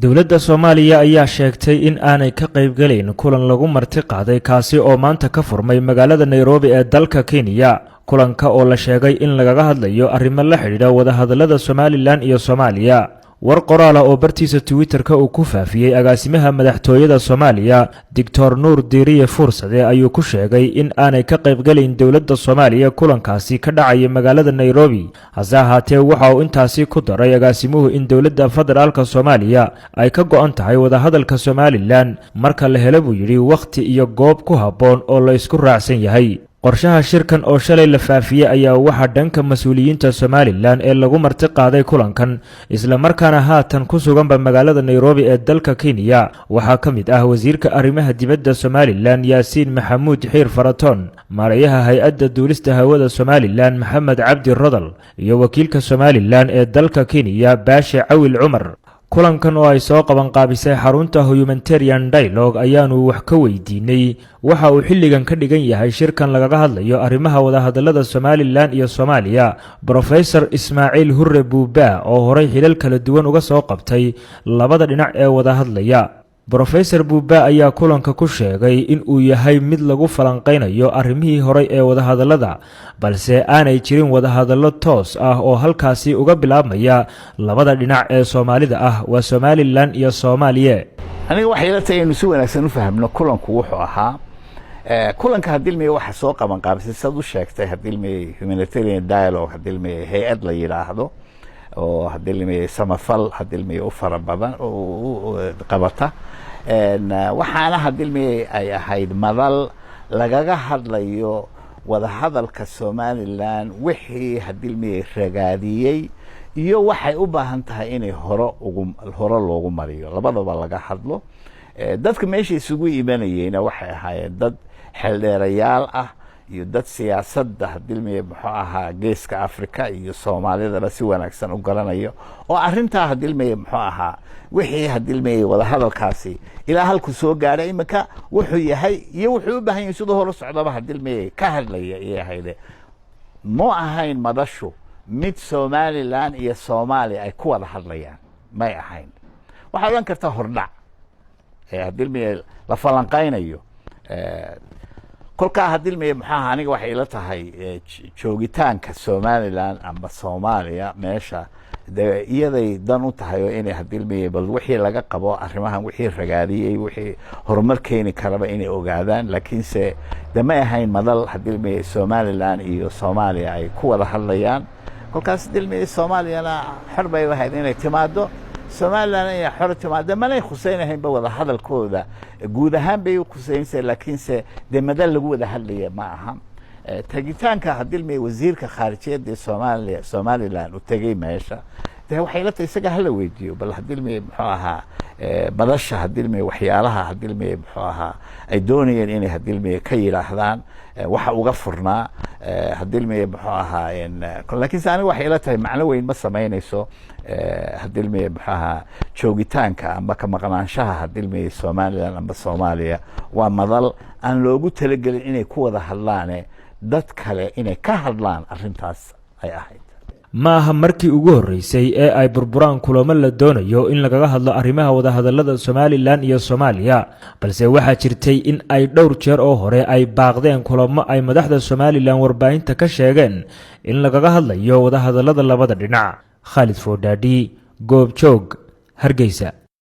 dowladda Soomaaliya ayaa sheegtay in aanay ka qaybgalayn kulan lagu marti qaaday kaasi oo maanta ka furmay magaalada Nairobi ee dalka Kenya. kulanka oo la sheegay in lagaga hadlayo arrimo la xiriira wada hadallada Somaliland iyo Soomaaliya. war qoraal oo bartiisa Twitter-ka uu ku faafiyay agaasimaha madaxtooyada Soomaaliya Dr. Nuur Diiriye Fursade ayuu ku sheegay in aanay ka qaybgalayn dowladda Soomaaliya kulankaasi ka dhacay magaalada Nairobi. hase ahaatee waxa uu intaasi ku daray agaasimuhu in dowladda federaalka Soomaaliya ay ka go'an tahay wada hadalka Somaliland marka la helo buu yiri waqti iyo goob ku habboon oo la isku raacsan yahay. qorshaha shirkan oo shalay la faafiyay ayaa waxa dhanka mas'uuliyiinta Somaliland ee lagu marti qaaday kulankan isla markaana haatan ku sugan magaalada Nairobi ee dalka Kenya waxa kamid ah wasiirka arrimaha dibadda Somaliland Yaasiin Maxamuud Xiir Faraton, maarayaha hay'adda duulista hawada Somaliland Maxamed Cabdi Rodal iyo wakiilka Somaliland ee dalka Kenya Baashe Cawil Cumar. kulankan oo ay soo qaban qaabisay xarunta Humanitarian Dialogue ayaanu wax ka weydiinay waxa uu xilligan ka dhigan yahay shirkan lagaga hadlayo arrimaha wada hadallada Somaliland iyo Soomaaliya. Professor Ismaaciil Hurre Buuba oo horay xilal kala duwan uga soo qabtay labada dhinac ee wada hadlaya. Professor Buuba ayaa kulanka ku sheegay in uu yahay mid lagu falanqeynayo arrimihii horay ee wada hadallada balse aanay jirin wada hadallo toos ah oo halkaasi uga bilaabmaya labada dhinac ee Soomaalida ah waa Somaliland iyo Soomaaliya. aniga waxay la tahay inuu si wanaagsan u fahmno kulanku wuxuu ahaa kulanka hadilmay waxa soo qaban qaabisay sad u sheegtay hadilmay Humanitarian Dialogue hadilmay hay'ad la yiraahdo oo hadilmay samafal hadilmay u fara badan oo qabata waxaana hadilmay ay ahayd madal lagaga hadlayo wada hadalka Somaliland wixii hadilmay ragaadiyay iyo waxay u baahan tahay inay hore loogu mariyo labadaba laga hadlo. dadka meesha isugu imanayeen waxay ahaayeen dad xildheerayaal ah iyo dad siyaasadda hadilmay muxuu ahaa geeska Afrika iyo Soomaalida si wanaagsan u garanayo oo arinta hadilmay muxuu ahaa wixii hadilmay wada hadalkaasi ilaa halku soo gaaray imika wuxuu yahay iyo wuxuu u baahan yahay sidoo hore socdaba hadilmay ka hadlaya ee hayde ma ahayn madashu mid Somaliland iyo Soomaaliya ay ku wada hadlayaan may ahayn. waxa oran kartaa hordhac hadilmay la falanqeynayo kolka hadilmay maxaa aniga waxay ila tahay joogitaanka Somaliland ama Soomaaliya meesha iyaday dan u tahay inay hadilmay bal wixii laga qabo arrimahan wixii ragaadiyay wixii horumar keeni karaba inay ogaadaan laakiin se dama ahayn madal hadilmay Somaliland iyo Soomaaliya ay ku wada hadlayaan. kolkaas hadilmay Soomaaliyana xarbay wahayd inay timaado Somaliland ay xor timaado malay khusaynahayn ba wada hadalkooda guud ahaan bay khusaynaysaa laakiin se madal lagu wada hadlaya ma aha. tagitaanka hadilmay wasiirka khaarijiyada Somaliland u tagay meesha waxay la tahay isaga hala weydiyo bal hadilmay muxuu ahaa badasha hadilmay waxyaalaha hadilmay muxuu ahaa ay doonayeen inay hadilmay ka yiraahdaan waxa uga furnaa hadilmay muxuu ahaa laakiin aniga waxay la tahay macno weyn ma sameynayso hadilmay muxuu ahaa joogitaanka ama ka maqnaanshaha hadilmay Somaliland ama Soomaaliya waa madal aan loogu talagelin inay ku wada hadlaan dad kale inay ka hadlaan arintaas ay ahayd. maaha markii ugu horeysay ee ay burburaan kulamo la doonayo in lagaga hadlo arrimaha wada hadallada Somaliland iyo Soomaaliya balse waxa jirtay in ay dhowr jeer oo hore ay baaqdeen kulamo ay madaxda Somaliland warbaahinta ka sheegeen in lagaga hadlayo wada hadallada labada dhinac. Khalid Foodadi, Goob Joog, Hargeysa.